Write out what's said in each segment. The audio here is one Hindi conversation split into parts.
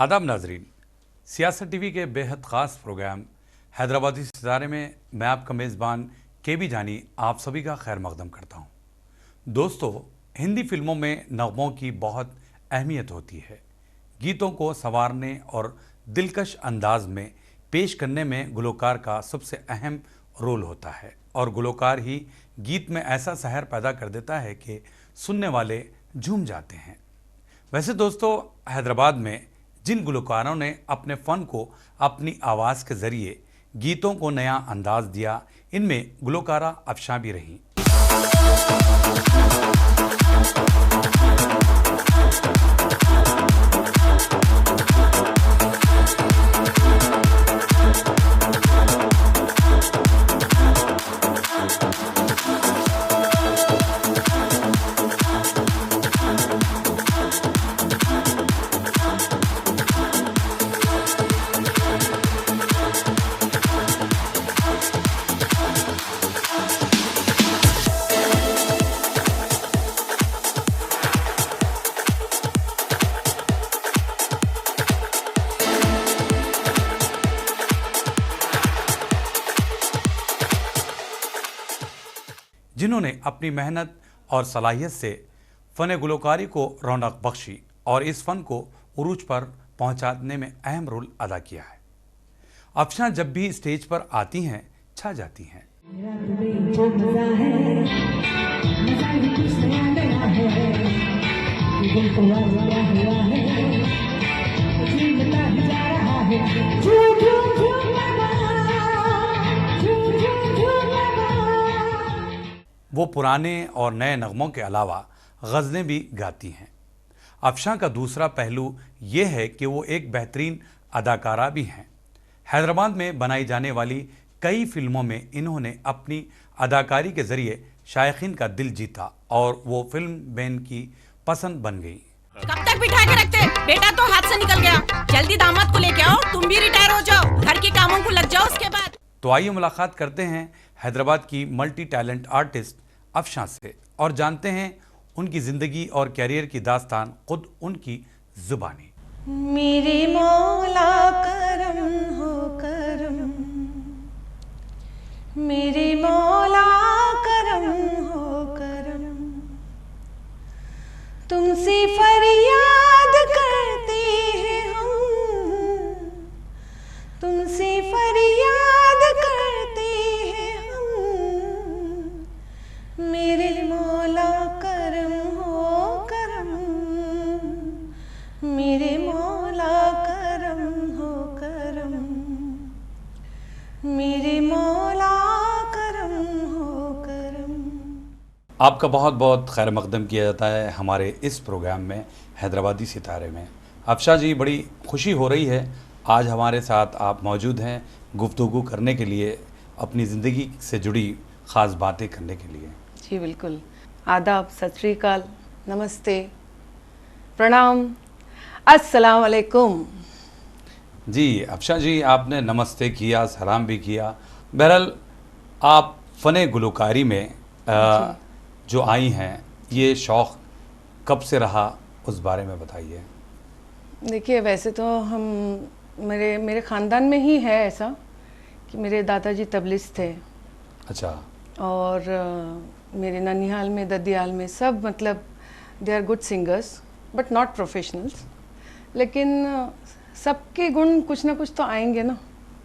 आदाब नाजरीन, सियासत टीवी के बेहद ख़ास प्रोग्राम हैदराबादी सितारे में मैं आपका मेज़बान केबी जानी आप सभी का खैर मकदम करता हूँ। दोस्तों, हिंदी फिल्मों में नग़मों की बहुत अहमियत होती है। गीतों को संवारने और दिलकश अंदाज में पेश करने में गुलकार का सबसे अहम रोल होता है और गुलकार ही गीत में ऐसा सहर पैदा कर देता है कि सुनने वाले झूम जाते हैं। वैसे दोस्तों, हैदराबाद में जिन गुलकारों ने अपने फ़न को अपनी आवाज़ के ज़रिए गीतों को नया अंदाज दिया, इनमें गुलकारा अफशां भी रहीं। जिन्होंने अपनी मेहनत और सलाहियत से फ़न गुलकारी को रौनक बख्शी और इस फ़न को उरूज पर पहुंचाने में अहम रोल अदा किया है। अफशां जब भी स्टेज पर आती हैं, छा जाती हैं। वो पुराने और नए नगमों के अलावा गज़लें भी गाती हैं। अफशां का दूसरा पहलू ये है कि वो एक बेहतरीन अदाकारा भी हैं। हैदराबाद में बनाई जाने वाली कई फिल्मों में इन्होंने अपनी अदाकारी के ज़रिए शायकीन का दिल जीता और वो फिल्म बैन की पसंद बन गई। कब तक बिठा के रखते? बेटा तो हाथ से निकल गया। जल्दी दामाद को लेके आओ, तुम भी रिटायर हो जाओ, घर के कामों को लग जाओ उसके बाद। तो आइए मुलाकात करते हैं हैदराबाद की मल्टी टैलेंट आर्टिस्ट अफशां से और जानते हैं उनकी ज़िंदगी और कैरियर की दास्तान खुद उनकी ज़ुबानी। मेरे मौला करम हो करम, मेरे मौला करम हो करम, तुमसे फरियाद करते हैं हम, तुमसे फरियाद करते हैं हम, मेरे मौला करम हो करम, मेरे मौला करम हो करम, मेरे मौला करम हो करम। आपका बहुत बहुत खैर मकदम किया जाता है हमारे इस प्रोग्राम में हैदराबादी सितारे में। अफशां जी, बड़ी खुशी हो रही है आज हमारे साथ आप मौजूद हैं गुफ्तगू करने के लिए, अपनी ज़िंदगी से जुड़ी ख़ास बातें करने के लिए। जी बिल्कुल। आदाब, सत श्री अकाल, नमस्ते, प्रणाम, अस्सलाम वालेकुम। जी अफशां जी, आपने नमस्ते किया, सलाम भी किया। बहरहाल आप फ़न गुलकारी में जो आई हैं, ये शौक़ कब से रहा, उस बारे में बताइए। देखिए, वैसे तो हम मेरे ख़ानदान में ही है ऐसा कि मेरे दादाजी तबलिस्ट थे। अच्छा। और मेरे ननिहाल में, ददियाल में सब मतलब they are good singers but not professionals, लेकिन सबके गुण कुछ ना कुछ तो आएंगे ना।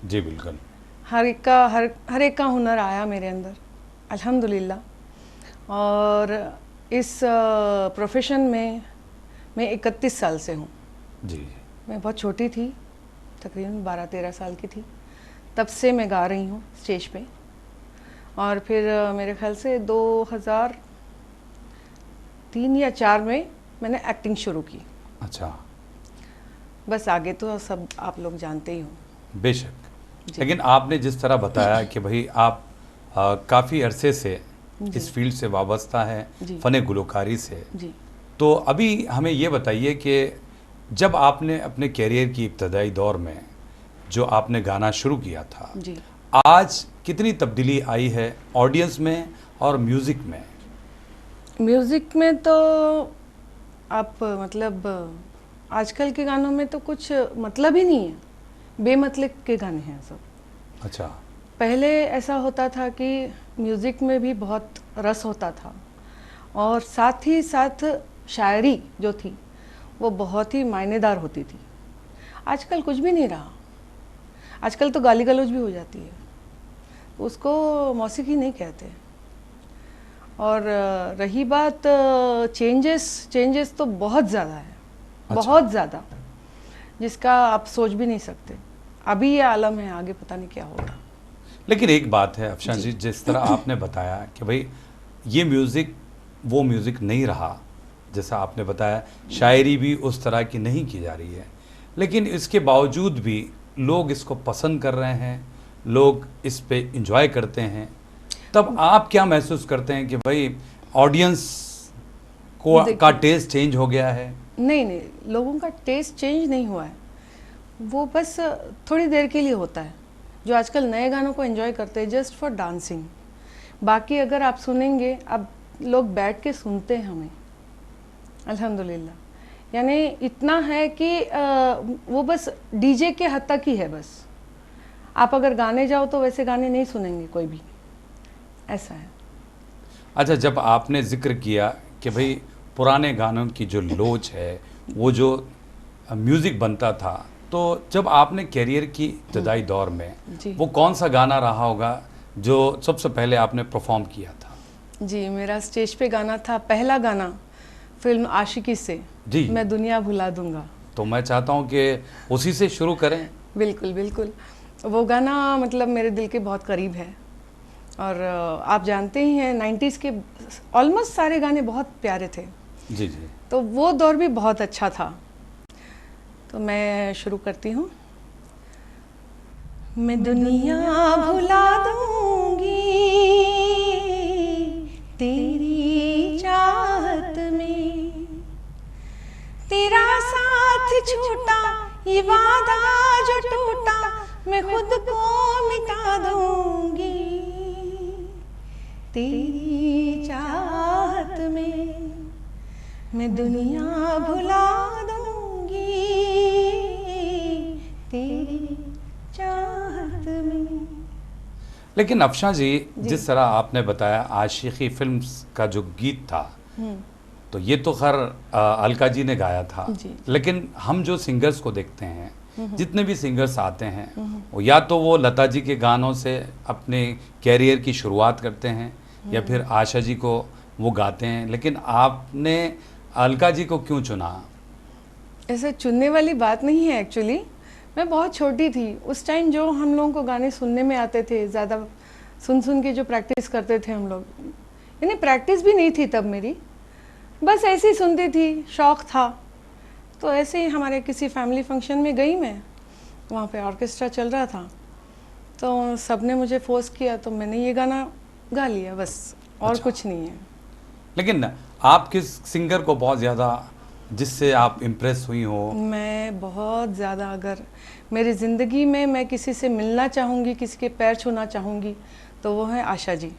जी बिल्कुल। हर एक का हुनर आया मेरे अंदर अल्हम्दुलिल्लाह। और इस प्रोफेशन में मैं 31 साल से हूँ। जी। मैं बहुत छोटी थी, तकरीबन 12-13 साल की थी, तब से मैं गा रही हूँ स्टेज पे। और फिर मेरे ख्याल से 2003 या 4 में मैंने एक्टिंग शुरू की। अच्छा। बस आगे तो सब आप लोग जानते ही हो। बेशक। लेकिन आपने जिस तरह बताया कि भाई आप काफ़ी अरसे से इस फील्ड से वाबस्ता है, फ़न गुलकारी से, तो अभी हमें ये बताइए कि जब आपने अपने कैरियर की इब्तदाई दौर में जो आपने गाना शुरू किया था, आज कितनी तब्दीली आई है ऑडियंस में और म्यूज़िक में? म्यूज़िक में तो आप मतलब आजकल के गानों में तो कुछ मतलब ही नहीं है, बेमतलब के गाने हैं सब। अच्छा। पहले ऐसा होता था कि म्यूज़िक में भी बहुत रस होता था और साथ ही साथ शायरी जो थी वो बहुत ही मायनेदार होती थी। आजकल कुछ भी नहीं रहा, आजकल तो गाली गलौज भी हो जाती है, उसको मौसीकी नहीं कहते। और रही बात चेंजेस तो बहुत ज़्यादा है। अच्छा। बहुत ज़्यादा, जिसका आप सोच भी नहीं सकते। अभी ये आलम है, आगे पता नहीं क्या होगा। लेकिन एक बात है अफशान जी, जिस तरह आपने बताया कि भाई ये म्यूज़िक वो म्यूज़िक नहीं रहा, जैसा आपने बताया शायरी भी उस तरह की नहीं की जा रही है, लेकिन इसके बावजूद भी लोग इसको पसंद कर रहे हैं, लोग इस पे इंजॉय करते हैं। तब आप क्या महसूस करते हैं कि भाई ऑडियंस को का टेस्ट चेंज हो गया है? नहीं, लोगों का टेस्ट चेंज नहीं हुआ है, वो बस थोड़ी देर के लिए होता है। जो आजकल नए गानों को एंजॉय करते हैं जस्ट फॉर डांसिंग। बाकी अगर आप सुनेंगे, अब लोग बैठ के सुनते हैं हमें, अल्हम्दुलिल्लाह। यानी इतना है कि वो बस डीजे के हद तक ही है। बस आप अगर गाने जाओ तो वैसे गाने नहीं सुनेंगे कोई भी, ऐसा है। अच्छा, जब आपने जिक्र किया कि भाई पुराने गानों की जो लोच है, वो जो म्यूज़िक बनता था, तो जब आपने कैरियर की इब्तदाई दौर में वो कौन सा गाना रहा होगा जो सबसे पहले आपने परफॉर्म किया था? जी, मेरा स्टेज पे गाना था, पहला गाना फिल्म आशिकी से, जी, मैं दुनिया भुला दूंगा। तो मैं चाहता हूँ कि उसी से शुरू करें। बिल्कुल बिल्कुल, वो गाना मतलब मेरे दिल के बहुत करीब है। और आप जानते ही हैं 90s के ऑलमोस्ट सारे गाने बहुत प्यारे थे। जी जी। तो वो दौर भी बहुत अच्छा था। तो मैं शुरू करती हूँ। मैं दुनिया भुला दूंगी तेरी चाहत में, तेरा साथ छूटा ये वादा जो टूटा मैं खुद को मिटा दूंगी तेरी चाहत में, मैं दुनिया भुला दूंगी तेरी चाहत में। लेकिन अफशान जी, जिस तरह आपने बताया आशिकी फिल्म का जो गीत था, तो ये तो खैर अलका जी ने गाया था, लेकिन हम जो सिंगर्स को देखते हैं, जितने भी सिंगर्स आते हैं, वो या तो वो लता जी के गानों से अपने कैरियर की शुरुआत करते हैं या फिर आशा जी को वो गाते हैं, लेकिन आपने अलका जी को क्यों चुना? ऐसे चुनने वाली बात नहीं है एक्चुअली। मैं बहुत छोटी थी उस टाइम, जो हम लोगों को गाने सुनने में आते थे, ज़्यादा सुन के जो प्रैक्टिस करते थे हम लोग, यानी प्रैक्टिस भी नहीं थी तब मेरी, बस ऐसे ही सुनती थी, शौक़ था। तो ऐसे ही हमारे किसी फैमिली फंक्शन में गई मैं, वहाँ पे ऑर्केस्ट्रा चल रहा था, तो सबने मुझे फोर्स किया तो मैंने ये गाना गा लिया बस, और अच्छा। कुछ नहीं है। लेकिन आप किस सिंगर को बहुत ज़्यादा, जिससे आप इम्प्रेस हुई हो? मैं बहुत ज़्यादा, अगर मेरी ज़िंदगी में मैं किसी से मिलना चाहूँगी, किसी के पैर छूना चाहूँगी, तो वो है आशा जी।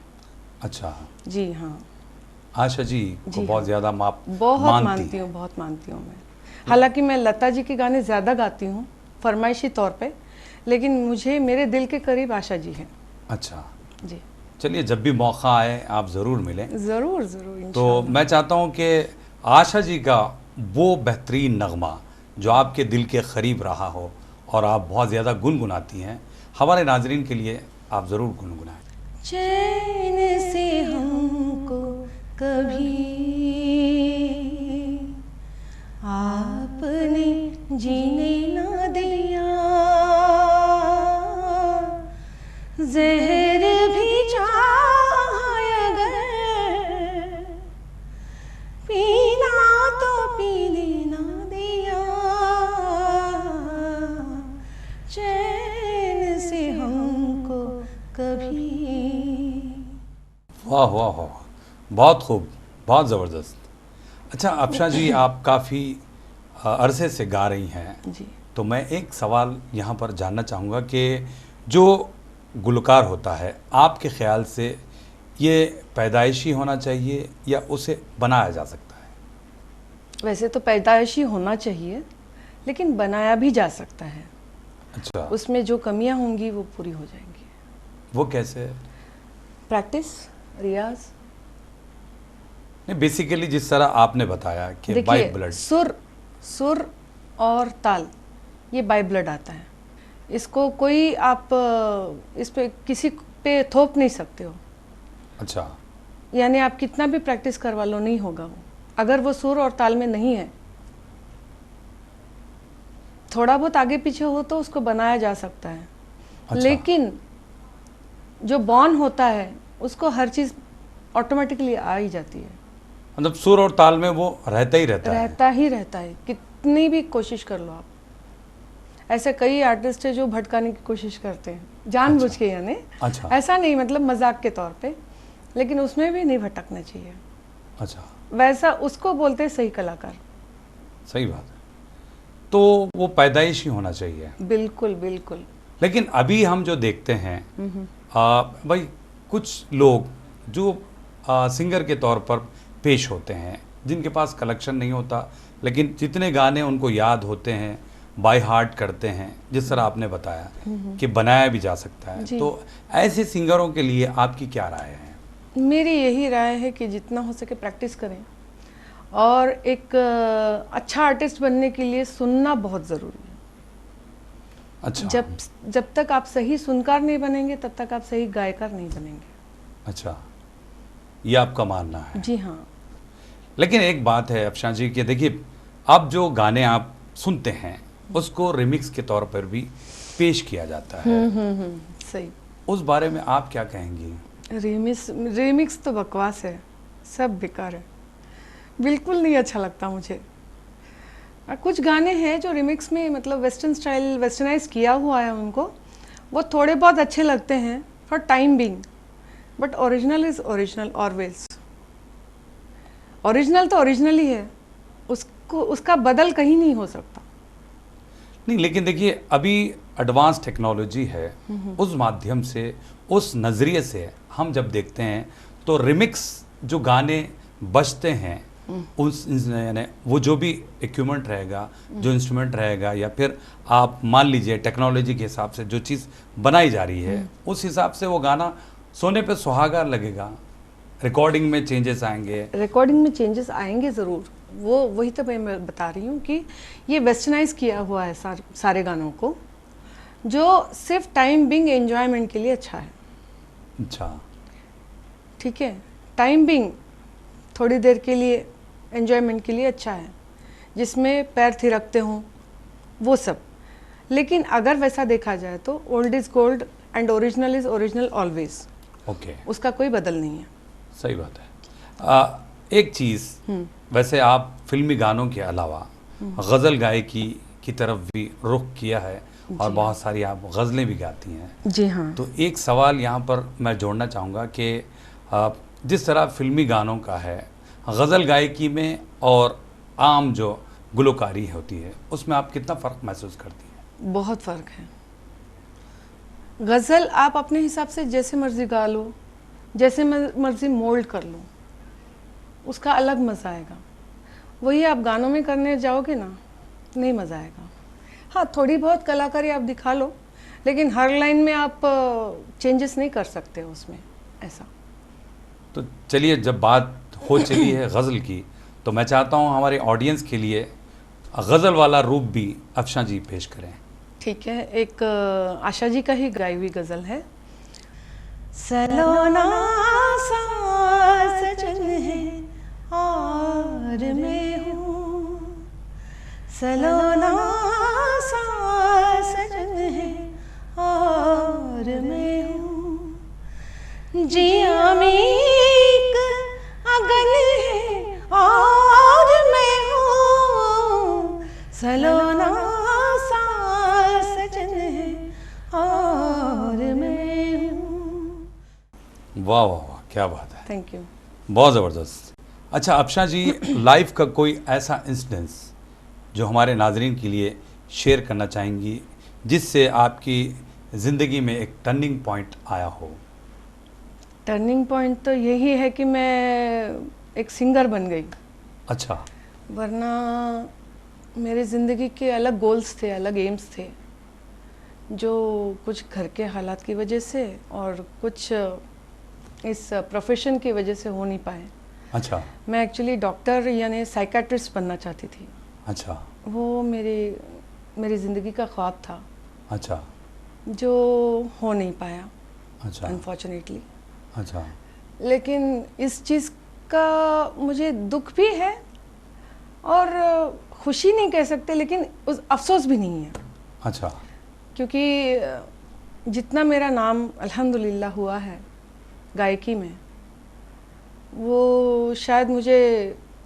अच्छा। जी हाँ, आशा जी को बहुत ज़्यादा बहुत मानती हूँ, बहुत मानती हूँ मैं। हालांकि मैं लता जी के गाने ज़्यादा गाती हूँ फरमाइशी तौर पे, लेकिन मुझे मेरे दिल के करीब आशा जी हैं। अच्छा जी, चलिए, जब भी मौका आए आप ज़रूर मिलें। ज़रूर ज़रूर। तो मैं चाहता हूँ कि आशा जी का वो बेहतरीन नगमा जो आपके दिल के करीब रहा हो और आप बहुत ज़्यादा गुनगुनाती हैं, हमारे नाजरीन के लिए आप ज़रूर गुनगुनाएं। चैन से हमको कभी आपने जीने ना दिया, जहर भी चाहे अगर पीना तो पीने ना दिया, चैन से हमको कभी। वाह वाह वाह, बहुत खूब, बहुत ज़बरदस्त। अच्छा अफशान जी, आप काफ़ी अरसे से गा रही हैं जी। तो मैं एक सवाल यहाँ पर जानना चाहूँगा कि जो गुलकार होता है, आपके ख्याल से ये पैदाइशी होना चाहिए या उसे बनाया जा सकता है? वैसे तो पैदाइशी होना चाहिए, लेकिन बनाया भी जा सकता है। अच्छा, उसमें जो कमियां होंगी वो पूरी हो जाएंगी। वो कैसे? प्रैक्टिस, रियाज। नहीं, बेसिकली जिस तरह आपने बताया कि बाय देखिए, ब्लड। सुर और ताल ये बाय ब्लड आता है। इसको कोई आप इस पे किसी पे थोप नहीं सकते हो। अच्छा, यानी आप कितना भी प्रैक्टिस करवा लो, नहीं होगा वो, अगर वो सुर और ताल में नहीं है। थोड़ा बहुत आगे पीछे हो तो उसको बनाया जा सकता है। अच्छा। लेकिन जो बॉर्न होता है उसको हर चीज़ ऑटोमेटिकली आ ही जाती है। मतलब सुर और ताल में वो रहता ही रहता है। रहता ही रहता है, कितनी भी कोशिश कर लो आप। ऐसे कई आर्टिस्ट है जो भटकाने की कोशिश करते हैं जानबूझ के, यानी अच्छा, ऐसा नहीं, मतलब मजाक के तौर पे, लेकिन उसमें भी नहीं भटकना चाहिए। अच्छा, वैसा उसको बोलते हैं सही कलाकार। सही बात है। तो वो पैदाइश ही होना चाहिए। बिल्कुल बिल्कुल। लेकिन अभी हम जो देखते हैं भाई, कुछ लोग जो सिंगर के तौर पर पेश होते हैं, जिनके पास कलेक्शन नहीं होता, लेकिन जितने गाने उनको याद होते हैं, बाय हार्ट करते हैं, जिस तरह आपने बताया कि बनाया भी जा सकता है, जी। तो ऐसे सिंगरों के लिए आपकी क्या राय है? मेरी यही राय है कि जितना हो सके प्रैक्टिस करें, और एक अच्छा आर्टिस्ट बनने के लिए सुनना बहुत ज़रूरी है। अच्छा, जब तक आप सही सुनकार नहीं बनेंगे तब तक आप सही गायकार नहीं बनेंगे। अच्छा, ये आपका मानना है। जी हाँ। लेकिन एक बात है अफशां जी कि देखिए, अब जो गाने आप सुनते हैं उसको रिमिक्स के तौर पर भी पेश किया जाता है। सही। उस बारे में आप क्या कहेंगी? रिमिक्स तो बकवास है, सब बेकार है, बिल्कुल नहीं अच्छा लगता मुझे। कुछ गाने हैं जो रिमिक्स में मतलब वेस्टर्न स्टाइल वेस्टर्नाइज किया हुआ है, उनको वो थोड़े बहुत अच्छे लगते हैं for time being, but original is original always. Original तो ओरिजिनल ही है, उसको उसका बदल कहीं नहीं हो सकता। नहीं, लेकिन देखिए अभी एडवांस टेक्नोलॉजी है, उस माध्यम से, उस नज़रिए से हम जब देखते हैं तो रिमिक्स जो गाने बजते हैं, उस यानी वो जो भी इक्विपमेंट रहेगा, जो इंस्ट्रूमेंट रहेगा, या फिर आप मान लीजिए टेक्नोलॉजी के हिसाब से जो चीज़ बनाई जा रही है, उस हिसाब से वो गाना सोने पे सुहागा लगेगा। रिकॉर्डिंग में चेंजेस आएंगे। रिकॉर्डिंग में चेंजेस आएंगे ज़रूर, वो वही तो मैं बता रही हूँ कि ये वेस्टर्नाइज किया हुआ है सारे गानों को, जो सिर्फ टाइम बिंग एंजॉयमेंट के लिए अच्छा है। अच्छा, ठीक है, टाइम बिंग थोड़ी देर के लिए एंजॉयमेंट के लिए अच्छा है, जिसमें पैर थिरकते हों वो सब। लेकिन अगर वैसा देखा जाए तो old is gold and original is original always. Okay, उसका कोई बदल नहीं है। सही बात है। एक चीज़, वैसे आप फिल्मी गानों के अलावा गज़ल गायकी की तरफ भी रुख किया है, और बहुत सारी आप गज़लें भी गाती हैं। जी हाँ। तो एक सवाल यहाँ पर मैं जोड़ना चाहूँगा कि जिस तरह फिल्मी गानों का है, गज़ल गायकी में और आम जो गुलकारी होती है, उसमें आप कितना फ़र्क महसूस करती हैं? बहुत फ़र्क है। गज़ल आप अपने हिसाब से जैसे मर्ज़ी गा लो, जैसे मर्ज़ी मोल्ड कर लो, उसका अलग मज़ा आएगा। वही आप गानों में करने जाओगे ना, नहीं मज़ा आएगा। हाँ, थोड़ी बहुत कलाकारी आप दिखा लो, लेकिन हर लाइन में आप चेंजेस नहीं कर सकते हो उसमें, ऐसा। तो चलिए, जब बात हो चली है गज़ल की, तो मैं चाहता हूँ हमारे ऑडियंस के लिए गज़ल वाला रूप भी अफशां जी पेश करें। ठीक है, एक आशा जी का ही गाई हुई गज़ल है। सलोना सा सजन है और मैं हूँ, सलोना सा सजन है और मैं हूँ, जिया में एक अगन है और मैं हूँ, सलोना सा सजन है और मैं हूँ। वाह वाह वाह, क्या बात है, थैंक यू। बहुत ज़बरदस्त। अच्छा अफशां जी, लाइफ का कोई ऐसा इंसिडेंस जो हमारे नाजरीन के लिए शेयर करना चाहेंगी, जिससे आपकी ज़िंदगी में एक टर्निंग पॉइंट आया हो? टर्निंग पॉइंट तो यही है कि मैं एक सिंगर बन गई। अच्छा, वरना मेरे ज़िंदगी के अलग गोल्स थे, अलग एम्स थे, जो कुछ घर के हालात की वजह से और कुछ इस प्रोफेशन की वजह से हो नहीं पाए। अच्छा मैं एक्चुअली डॉक्टर यानी साइकेट्रिस्ट बनना चाहती थी। अच्छा वो मेरी ज़िंदगी का ख्वाब था, अच्छा जो हो नहीं पाया अच्छा अनफॉर्चुनेटली। अच्छा लेकिन इस चीज़ का मुझे दुख भी है और खुशी नहीं कह सकते, लेकिन उस अफसोस भी नहीं है, अच्छा क्योंकि जितना मेरा नाम अल्हम्दुलिल्लाह हुआ है गायकी में, वो शायद मुझे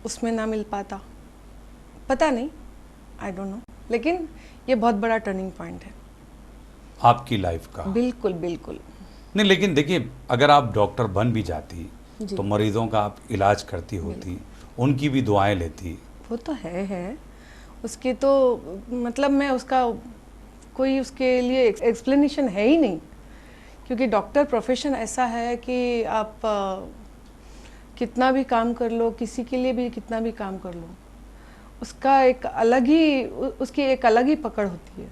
उसमें ना मिल पाता, पता नहीं, आई डोंट नो, लेकिन ये बहुत बड़ा टर्निंग पॉइंट है आपकी लाइफ का। बिल्कुल बिल्कुल। नहीं, लेकिन देखिए, अगर आप डॉक्टर बन भी जाती जी। तो मरीजों का आप इलाज करती होती, उनकी भी दुआएं लेती। वो तो है उसके तो मतलब मैं उसका कोई उसके लिए एक्सप्लेनेशन है ही नहीं, क्योंकि डॉक्टर प्रोफेशन ऐसा है कि आप कितना भी काम कर लो, किसी के लिए भी कितना भी काम कर लो, उसका एक अलग ही उसकी एक अलग ही पकड़ होती है।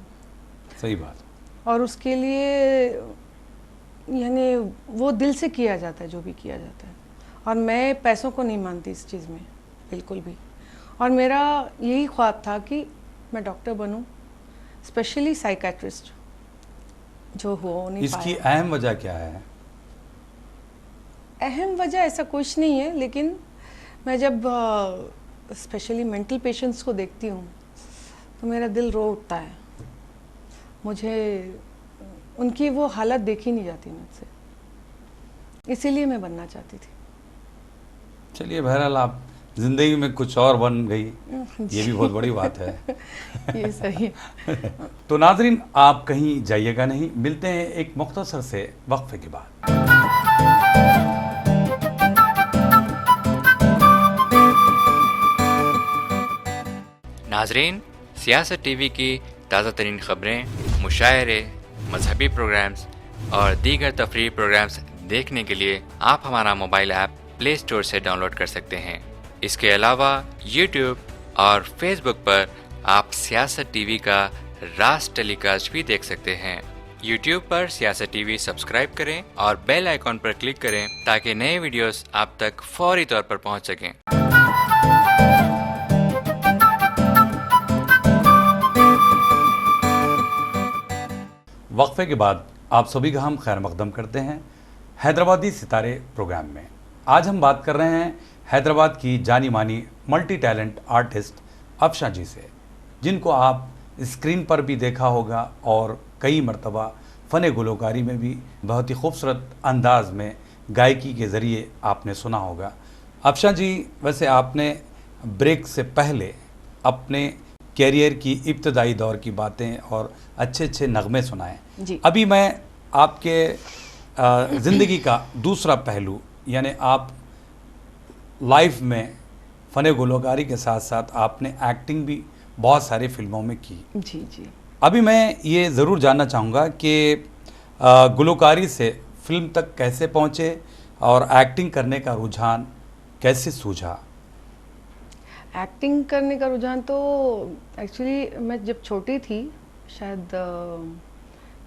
सही बात। और उसके लिए यानी वो दिल से किया जाता है जो भी किया जाता है, और मैं पैसों को नहीं मानती इस चीज़ में बिल्कुल भी। और मेरा यही ख्वाब था कि मैं डॉक्टर बनूं, स्पेशली साइकेट्रिस्ट, जो हो नहीं इसकी पाया। अहम वजह क्या है? अहम वजह ऐसा कुछ नहीं है, लेकिन मैं जब स्पेशली मेंटल पेशेंट्स को देखती हूँ तो मेरा दिल रो उठता है। मुझे उनकी वो हालत देखी नहीं जाती मुझसे, इसीलिए मैं बनना चाहती थी। चलिए, बहरहाल आप जिंदगी में कुछ और बन गई, ये भी बहुत बड़ी बात है। ये सही है। तो नाजरीन, आप कहीं जाइएगा नहीं, मिलते हैं एक मुख्तसर से वक्फे के बाद। नाजरीन, सियासत टीवी की ताज़ा तरीन ख़बरें, मुशायरे, मजहबी प्रोग्राम्स और दीगर तफरीही प्रोग्राम्स देखने के लिए आप हमारा मोबाइल ऐप प्ले स्टोर से डाउनलोड कर सकते हैं। इसके अलावा यूट्यूब और फेसबुक पर आप सियासत टीवी का रास टेलीकास्ट भी देख सकते हैं। यूट्यूब पर सियासत टीवी सब्सक्राइब करें और बेल आइकॉन पर क्लिक करें ताकि नए वीडियोस आप तक फौरी तौर पर पहुंच सकें। वक्फे के बाद आप सभी का हम खैर मकदम करते हैं हैदराबादी सितारे प्रोग्राम में। आज हम बात कर रहे हैं हैदराबाद की जानी मानी मल्टी टैलेंट आर्टिस्ट अफशा जी से, जिनको आप स्क्रीन पर भी देखा होगा और कई मरतबा फ़न गुलकारी में भी बहुत ही खूबसूरत अंदाज में गायकी के ज़रिए आपने सुना होगा। अफशा जी, वैसे आपने ब्रेक से पहले अपने कैरियर की इब्तदाई दौर की बातें और अच्छे अच्छे नगमे सुनाए। अभी मैं आपके ज़िंदगी का दूसरा पहलू, यानी आप लाइफ में फ़न गुलकारी के साथ साथ आपने एक्टिंग भी बहुत सारी फिल्मों में की। जी जी। अभी मैं ये ज़रूर जानना चाहूँगा कि गुलकारी से फिल्म तक कैसे पहुँचे और एक्टिंग करने का रुझान कैसे सूझा? एक्टिंग करने का रुझान तो एक्चुअली मैं जब छोटी थी, शायद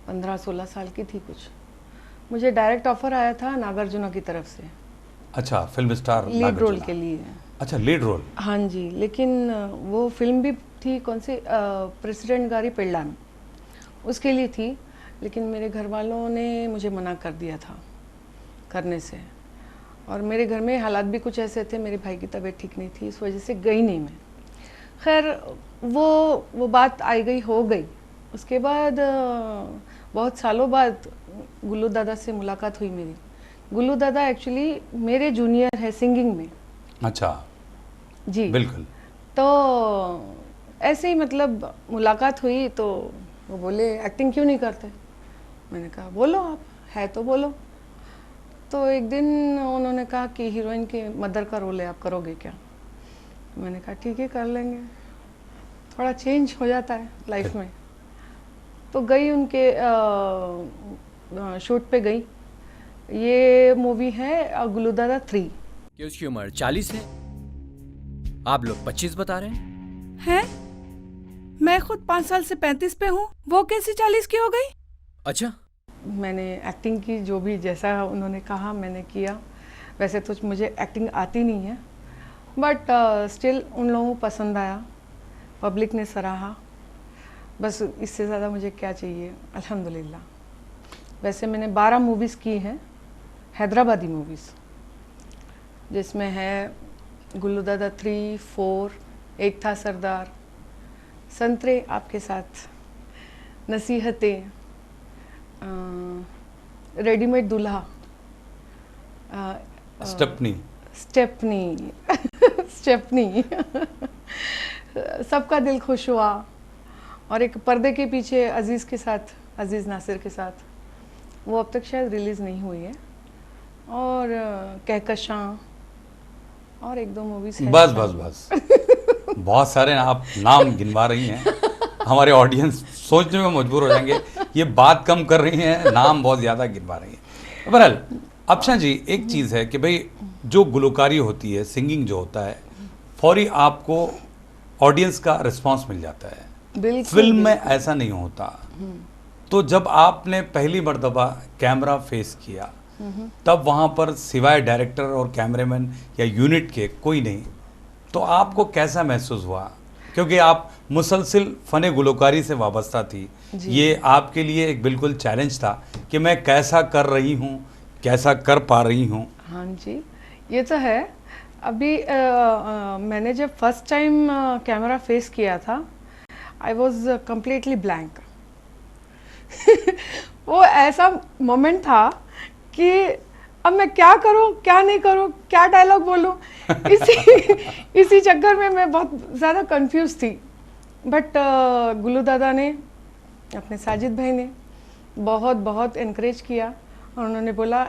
15-16 साल की थी कुछ, मुझे डायरेक्ट ऑफर आया था नागार्जुना की तरफ से। अच्छा, फिल्म स्टार लीड रोल के लिए। अच्छा, लीड रोल। हाँ जी, लेकिन वो फिल्म भी थी कौन सी, प्रेसिडेंट गारी पेल्लान, उसके लिए थी, लेकिन मेरे घर वालों ने मुझे मना कर दिया था करने से, और मेरे घर में हालात भी कुछ ऐसे थे, मेरे भाई की तबीयत ठीक नहीं थी, इस वजह से गई नहीं मैं। खैर वो बात आई गई हो गई। उसके बाद बहुत सालों बाद गुल्लू दादा से मुलाकात हुई मेरी। गुल्लू दादा एक्चुअली मेरे जूनियर है सिंगिंग में। अच्छा जी बिल्कुल। तो ऐसे ही मतलब मुलाकात हुई तो वो बोले एक्टिंग क्यों नहीं करते। मैंने कहा बोलो, आप है तो बोलो। तो एक दिन उन्होंने कहा कि हीरोइन के मदर का रोल है, आप करोगे क्या? मैंने कहा ठीक है, कर लेंगे, थोड़ा चेंज हो जाता है लाइफ में। तो गई उनके शूट पे गई। ये मूवी है गुल्लू दादा 3। कि उसकी उम्र 40 है, आप लोग 25 बता रहे हैं? है मैं खुद 5 साल से 35 पे हूँ, वो कैसे 40 की हो गई? अच्छा, मैंने एक्टिंग की, जो भी जैसा उन्होंने कहा मैंने किया। वैसे तो मुझे एक्टिंग आती नहीं है, बट स्टिल उन लोगों को पसंद आया, पब्लिक ने सराहा। बस इससे ज़्यादा मुझे क्या चाहिए, अल्हम्दुलिल्लाह। वैसे मैंने 12 मूवीज़ की हैं, हैदराबादी मूवीज़, जिसमें है गुल्लू दादा 3, 4, एक था सरदार, संतरे आपके साथ, नसीहतें, रेडीमेड दूल्हा, स्टेपनी, स्टेपनी स्टेपनी सबका दिल खुश हुआ, और एक पर्दे के पीछे अजीज़ के साथ, अजीज़ नासिर के साथ, वो अब तक शायद रिलीज़ नहीं हुई है, और कहकशां, और 1-2 मूवीज़ है। बस बस बस बहुत सारे आप नाम गिनवा रही हैं, हमारे ऑडियंस सोचने में मजबूर हो जाएंगे, ये बात कम कर रही हैं, नाम बहुत ज़्यादा गिनवा रही हैं। बहरहाल अप्शा जी, एक चीज़ है कि भाई जो गुलकारी होती है, सिंगिंग जो होता है, फौरी आपको ऑडियंस का रिस्पांस मिल जाता है। बिल्कुल, फिल्म में ऐसा नहीं होता। तो जब आपने पहली मर्तबा कैमरा फेस किया, तब वहाँ पर सिवाय डायरेक्टर और कैमरामैन या यूनिट के कोई नहीं, तो आपको कैसा महसूस हुआ? क्योंकि आप मुसलसिल फ़न गुलकारी से वाबस्ता थी, ये आपके लिए एक बिल्कुल चैलेंज था कि मैं कैसा कर रही हूँ, कैसा कर पा रही हूँ। हाँ जी, ये तो है। अभी मैंने जब फर्स्ट टाइम कैमरा फेस किया था, आई वॉज कम्प्लीटली ब्लैंक। वो ऐसा मोमेंट था कि अब मैं क्या करूं, क्या नहीं करूं, क्या डायलॉग बोलूं, इसी चक्कर में मैं बहुत ज़्यादा कंफ्यूज थी। बट गुल्लू दादा ने, अपने साजिद भाई ने बहुत बहुत इनकरेज किया, और उन्होंने बोला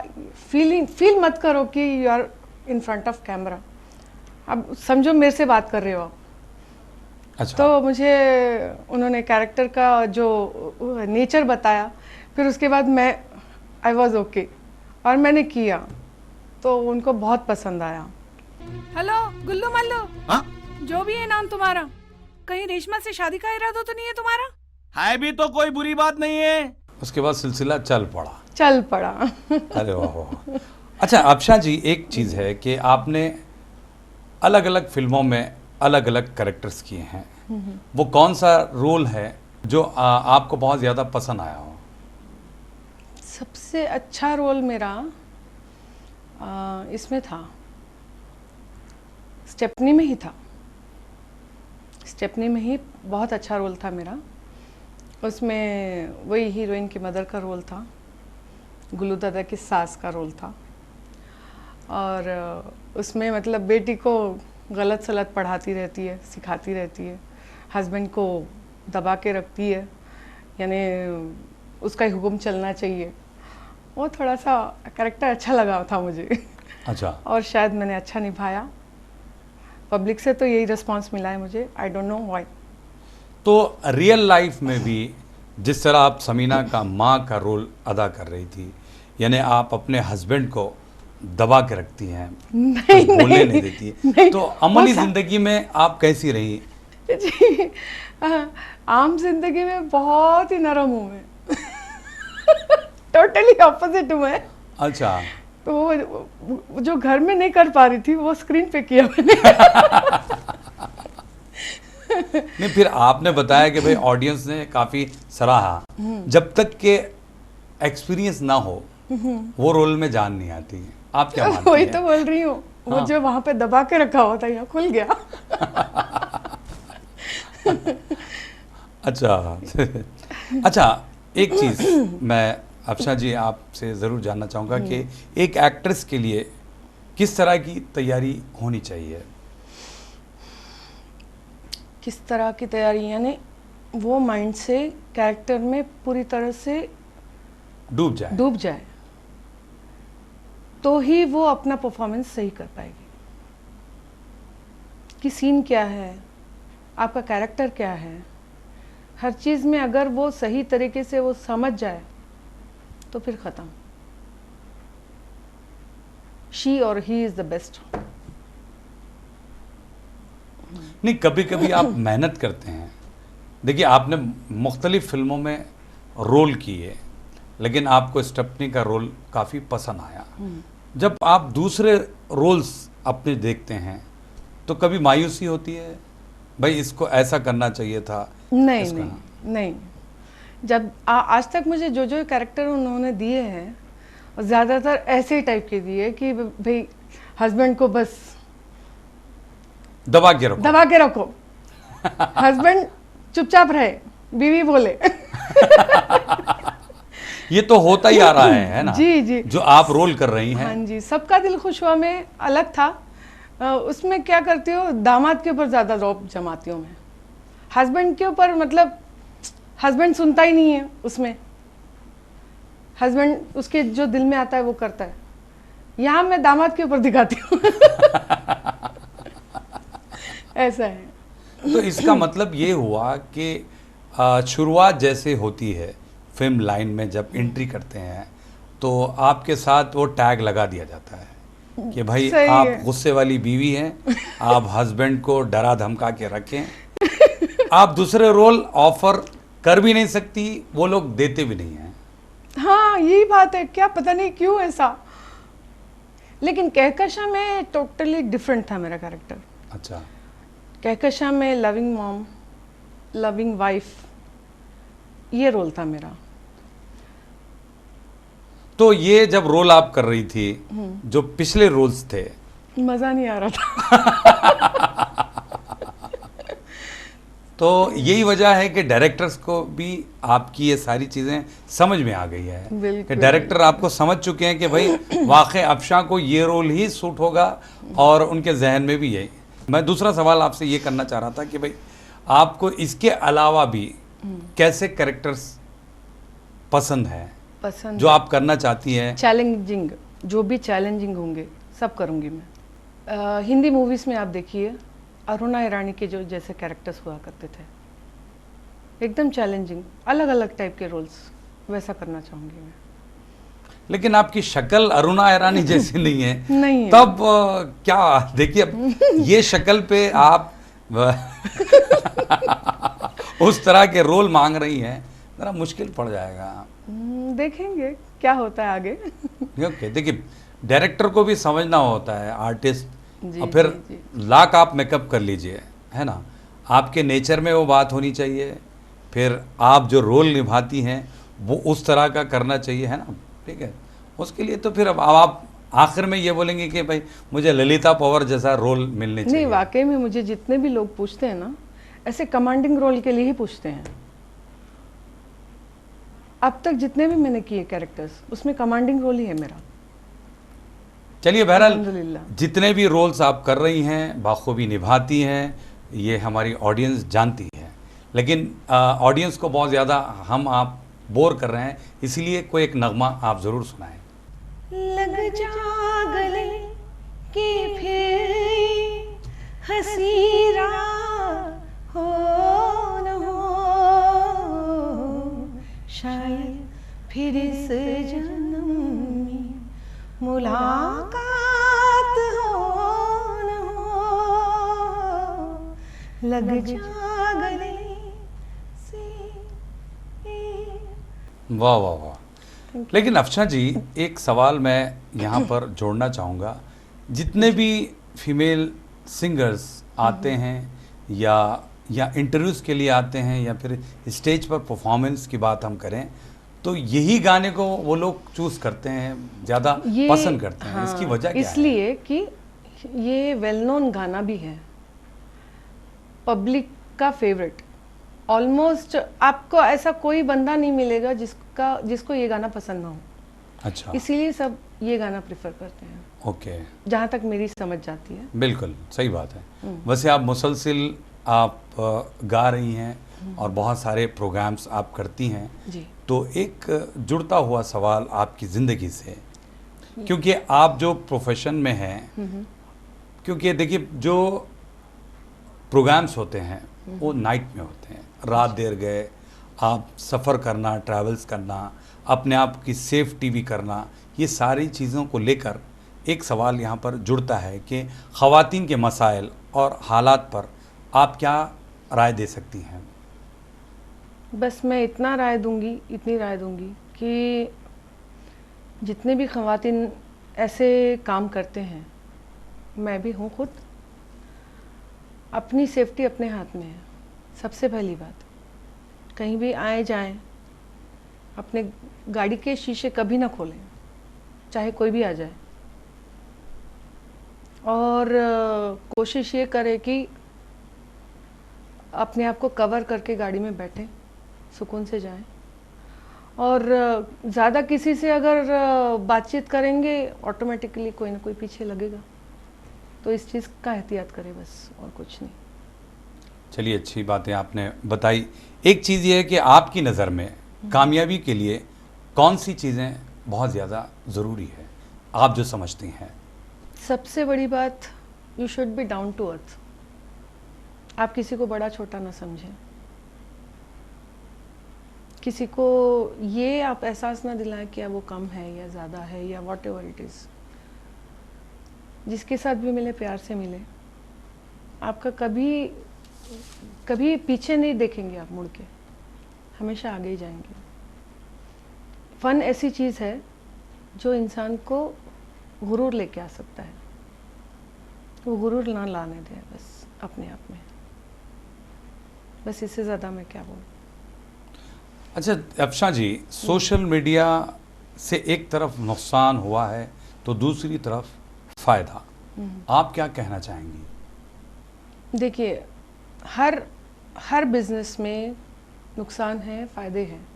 फील मत करो कि you are in front of camera, अब समझो मेरे से बात कर रहे हो आप। अच्छा। तो मुझे उन्होंने कैरेक्टर का जो नेचर बताया, फिर उसके बाद मैं आई वॉज ओके, और मैंने किया, तो उनको बहुत पसंद आया। हेलो गुल्लू मल्लू, हाँ? जो भी है नाम तुम्हारा, कहीं रेशमा से शादी का इरादा तो नहीं है तुम्हारा? है भी तो कोई बुरी बात नहीं है। उसके बाद सिलसिला चल पड़ा। अरे वाह वाह। अच्छा अप्शा जी, एक चीज़ है कि आपने अलग अलग फिल्मों में अलग अलग कैरेक्टर्स किए हैं, वो कौन सा रोल है जो आपको बहुत ज़्यादा पसंद आया हो? सबसे अच्छा रोल मेरा इसमें था, स्टेपनी में ही था। स्टेपनी में ही बहुत अच्छा रोल था मेरा। उसमें वही हीरोइन की मदर का रोल था, गुल्लू दादा की सास का रोल था, और उसमें मतलब बेटी को गलत सलत पढ़ाती रहती है, सिखाती रहती है, हस्बैंड को दबा के रखती है, यानी उसका ही हुक्म चलना चाहिए। वो थोड़ा सा कैरेक्टर अच्छा लगा था मुझे। अच्छा। और शायद मैंने अच्छा निभाया, पब्लिक से तो यही रिस्पांस मिला है मुझे, आई डोंट नो व्हाई। तो रियल लाइफ में भी जिस तरह आप समीना का माँ का रोल अदा कर रही थी, यानी आप अपने हस्बैंड को दबा के रखती हैं, नहीं, बोलने नहीं नहीं, देती नहीं, है, तो अमली ज़िंदगी में आप कैसी रही? जी, आम जिंदगी में बहुत ही नरम हूँ मैं। टोटली ऑपोजिट हूँ मैं। अच्छा। तो वो जो घर में नहीं कर पा रही थी, वो स्क्रीन पे किया मैंने। नहीं, फिर आपने बताया कि भाई ऑडियंस ने काफ़ी सराहा। जब तक के एक्सपीरियंस ना हो वो रोल में जान नहीं आती है, आप क्या मानती वही हैं? तो बोल रही हूँ, वो हाँ। जो वहां पे दबा के रखा हुआ था, यहाँ खुल गया। अच्छा। अच्छा, एक चीज़ मैं अप्शा जी आपसे ज़रूर जानना चाहूँगा कि एक एक्ट्रेस के लिए किस तरह की तैयारी होनी चाहिए? किस तरह की तैयारी, यानी वो माइंड से कैरेक्टर में पूरी तरह से डूब जाए तो ही वो अपना परफॉर्मेंस सही कर पाएगी। कि सीन क्या है, आपका कैरेक्टर क्या है, हर चीज़ में अगर वो सही तरीके से वो समझ जाए तो फिर ख़त्म। शी और ही इज़ द बेस्ट। नहीं, कभी कभी आप मेहनत करते हैं देखिए आपने मुख्तलिफ फिल्मों में रोल किए, लेकिन आपको स्टेपनी का रोल काफ़ी पसंद आया। जब आप दूसरे रोल्स अपने देखते हैं तो कभी मायूसी होती है, भाई इसको ऐसा करना चाहिए था? नहीं इसका- नहीं नहीं, जब आज तक मुझे जो जो कैरेक्टर उन्होंने दिए हैं और ज़्यादातर ऐसे ही टाइप के दिए कि भाई हस्बैंड को बस दबा के रखो। दबा के रखो, हस्बैंड चुपचाप रहे, बीवी बोले। ये तो होता ही आ रहा है ना? जी जी, जो आप रोल कर रही हैं। हाँ जी, सबका दिल खुश हुआ में अलग था। उसमें क्या करती हो, दामाद के ऊपर ज़्यादा रौब जमाती हूँ मैं, हस्बैंड के ऊपर मतलब हस्बैंड सुनता ही नहीं है उसमें, हस्बैंड उसके जो दिल में आता है वो करता है। यहाँ मैं दामाद के ऊपर दिखाती हूँ। ऐसा है। तो इसका मतलब ये हुआ कि शुरुआत जैसे होती है फिल्म लाइन में, जब एंट्री करते हैं तो आपके साथ वो टैग लगा दिया जाता है कि भाई सही आप है। गुस्से वाली बीवी हैं, आप हस्बैंड को डरा धमका के रखें, आप दूसरे रोल ऑफर कर भी नहीं सकती, वो लोग देते भी नहीं हैं। हाँ यही बात है, क्या पता नहीं क्यों ऐसा। लेकिन कहकशा में टोटली डिफरेंट था मेरा कैरेक्टर। अच्छा, कहकशा में लविंग मॉम, लविंग वाइफ, ये रोल था मेरा। तो ये जब रोल आप कर रही थी, जो पिछले रोल्स थे, मज़ा नहीं आ रहा था। तो यही वजह है कि डायरेक्टर्स को भी आपकी ये सारी चीज़ें समझ में आ गई है कि बिल्कुल। डायरेक्टर आपको समझ चुके हैं कि भाई वाकई अफशां को ये रोल ही सूट होगा, और उनके जहन में भी यही। मैं दूसरा सवाल आपसे ये करना चाह रहा था कि भाई आपको इसके अलावा भी कैसे कैरेक्टर्स पसंद हैं पसंद जो आप करना चाहती हैं? चैलेंजिंग, जो भी चैलेंजिंग होंगे सब करूँगी मैं। हिंदी मूवीज़ में आप देखिए अरुणा ईरानी के जो जैसे कैरेक्टर्स हुआ करते थे, एकदम चैलेंजिंग, अलग अलग टाइप के रोल्स, वैसा करना चाहूँगी मैं। लेकिन आपकी शक्ल अरुणा ईरानी जैसी नहीं है। नहीं है। तब क्या, देखिए अब ये शक्ल पे आप उस तरह के रोल मांग रही हैं, जरा मुश्किल पड़ जाएगा। देखेंगे क्या होता है आगे। ओके, देखिए डायरेक्टर को भी समझना होता है, आर्टिस्ट, जी, और फिर जी, लाख आप मेकअप कर लीजिए, है ना, आपके नेचर में वो बात होनी चाहिए, फिर आप जो रोल निभाती हैं वो उस तरह का करना चाहिए, है ना, ठीक है। उसके लिए तो फिर अब आप आखिर में ये बोलेंगे कि भाई मुझे ललिता पवार जैसा रोल मिलने नहीं, चाहिए। वाकई में मुझे जितने भी लोग पूछते हैं ना, ऐसे कमांडिंग रोल के लिए ही पूछते हैं। अब तक जितने भी मैंने किए कैरेक्टर्स, उसमें कमांडिंग रोल ही है मेरा। चलिए, बहरहाल अल्हम्दुलिल्लाह। जितने भी रोल्स आप कर रही हैं बाखूबी निभाती हैं, ये हमारी ऑडियंस जानती है, लेकिन ऑडियंस को बहुत ज़्यादा हम आप बोर कर रहे हैं, इसीलिए कोई एक नगमा आप ज़रूर सुनाएं। लग जा गले कि फिर हंसी रात हो न हो, शायद फिर इस जन्म में मुलाकात हो न हो, लग जा गले से। वाह वाह वाह। लेकिन अफशा जी, एक सवाल मैं यहाँ पर जोड़ना चाहूँगा, जितने भी फीमेल सिंगर्स आते हैं या इंटरव्यूज़ के लिए आते हैं या फिर स्टेज पर परफॉर्मेंस की बात हम करें, तो यही गाने को वो लोग चूज़ करते हैं, ज़्यादा पसंद करते हैं। इसकी वजह क्या है? इसलिए कि ये वेल नोन गाना भी है, पब्लिक का फेवरेट। ऑलमोस्ट आपको ऐसा कोई बंदा नहीं मिलेगा जिसको ये गाना पसंद ना हो। अच्छा, इसीलिए सब ये गाना प्रेफर करते हैं, ओके, जहाँ तक मेरी समझ जाती है। बिल्कुल सही बात है। वैसे आप मुसलसिल आप गा रही हैं और बहुत सारे प्रोग्राम्स आप करती हैं, जी। तो एक जुड़ता हुआ सवाल आपकी ज़िंदगी से, क्योंकि आप जो प्रोफेशन में हैं, क्योंकि देखिए जो प्रोग्राम्स होते हैं वो नाइट में होते हैं, रात देर गए, आप सफ़र करना, ट्रैवल्स करना, अपने आप की सेफ्टी भी करना, ये सारी चीज़ों को लेकर एक सवाल यहाँ पर जुड़ता है कि ख़वातीन के मसाइल और हालात पर आप क्या राय दे सकती हैं? बस मैं इतना राय दूंगी, इतनी राय दूंगी कि जितने भी ख़वातीन ऐसे काम करते हैं, मैं भी हूँ खुद, अपनी सेफ्टी अपने हाथ में है। सबसे पहली बात, कहीं भी आए जाएं, अपने गाड़ी के शीशे कभी ना खोलें, चाहे कोई भी आ जाए। और कोशिश ये करें कि अपने आप को कवर करके गाड़ी में बैठें, सुकून से जाएं। और ज़्यादा किसी से अगर बातचीत करेंगे, ऑटोमेटिकली कोई ना कोई पीछे लगेगा। तो इस चीज़ का एहतियात करें बस, और कुछ नहीं। चलिए, अच्छी बातें आपने बताई। एक चीज़ ये है कि आपकी नज़र में कामयाबी के लिए कौन सी चीज़ें बहुत ज़्यादा ज़रूरी है, आप जो समझती हैं? सबसे बड़ी बात, you should be down to earth. आप किसी को बड़ा छोटा ना समझें, किसी को ये आप एहसास ना दिलाएं कि वो कम है या ज़्यादा है या वॉट एवर इट इज़। जिसके साथ भी मिले, प्यार से मिले। आपका कभी पीछे नहीं देखेंगे आप मुड़ के, हमेशा आगे ही जाएंगे। फ़न ऐसी चीज़ है जो इंसान को गुरूर लेके आ सकता है। वो गुरूर ना लाने दें बस अपने आप में। बस इससे ज़्यादा मैं क्या बोलूँ। अच्छा अफशा जी, सोशल मीडिया से एक तरफ नुकसान हुआ है तो दूसरी तरफ फ़ायदा, आप क्या कहना चाहेंगी? देखिए, हर बिज़नेस में नुकसान है, फ़ायदे हैं।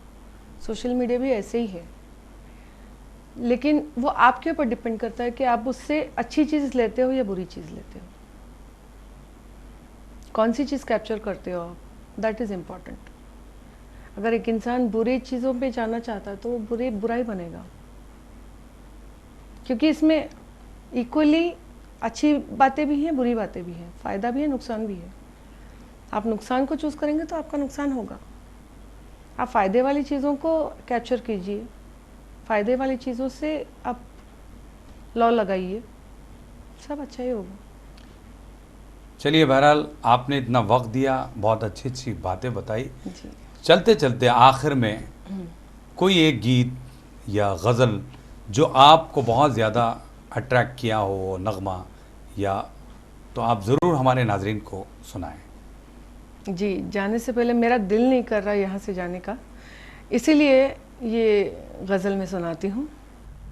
सोशल मीडिया भी ऐसे ही है, लेकिन वो आपके ऊपर डिपेंड करता है कि आप उससे अच्छी चीज़ लेते हो या बुरी चीज़ लेते हो। कौन सी चीज़ कैप्चर करते हो आप, दैट इज़ इम्पॉर्टेंट। अगर एक इंसान बुरी चीज़ों पे जाना चाहता है तो वो बुरा ही बनेगा, क्योंकि इसमें इक्वली अच्छी बातें भी हैं, बुरी बातें भी हैं, फ़ायदा भी है, नुकसान भी है। आप नुकसान को चूज़ करेंगे तो आपका नुकसान होगा। आप फ़ायदे वाली चीज़ों को कैप्चर कीजिए, फ़ायदे वाली चीज़ों से आप लॉ लगाइए, सब अच्छा ही होगा। चलिए, बहरहाल आपने इतना वक्त दिया, बहुत अच्छी अच्छी बातें बताई। जी। चलते चलते आखिर में कोई एक गीत या गज़ल जो आपको बहुत ज़्यादा अट्रैक्ट किया हो, नगमा या, तो आप ज़रूर हमारे नाजरीन को सुनाएं। जी, जाने से पहले मेरा दिल नहीं कर रहा यहाँ से जाने का, इसीलिए ये गज़ल में सुनाती हूँ।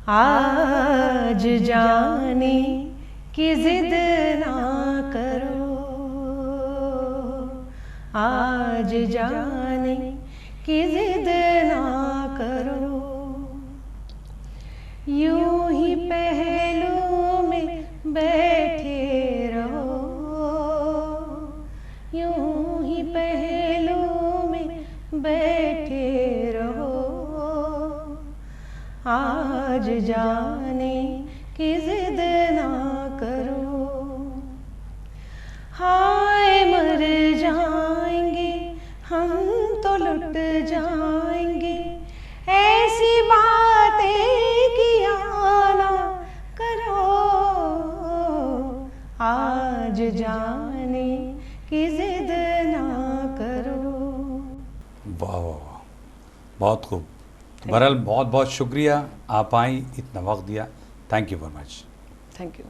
आज जाने की जिद ना करो, आज जाने की जिद ना करो, यूं ही पहलू में बैठे रहो, यूं ही पहलू में बैठे रहो, आज जाने की जिद ना करो। हाय मर जाएंगे हम तो लुट जाएंगे, ऐसी बातें किया ना करो, आज जाने की जिद ना करो। वाह वाह वाह, बहुत खूब। तो बहरहाल बहुत बहुत शुक्रिया, आप आई, इतना वक्त दिया, thank you very much. Thank you.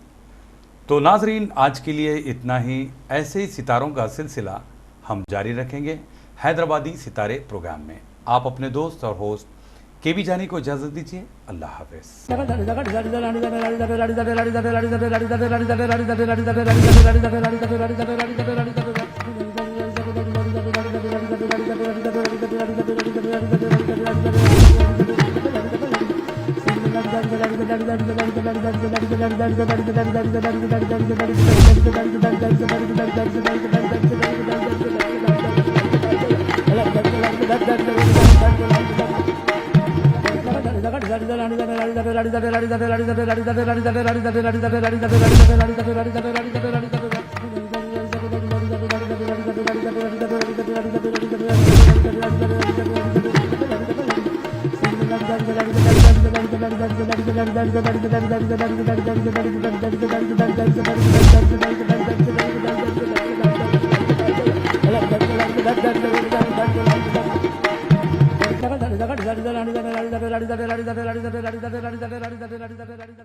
तो नाजरीन, आज के लिए इतना ही। ऐसे ही सितारों का सिलसिला हम जारी रखेंगे हैदराबादी सितारे प्रोग्राम में। आप अपने दोस्त और होस्ट केबी जानी को इजाज़त दीजिए। अल्लाह हाफिज़।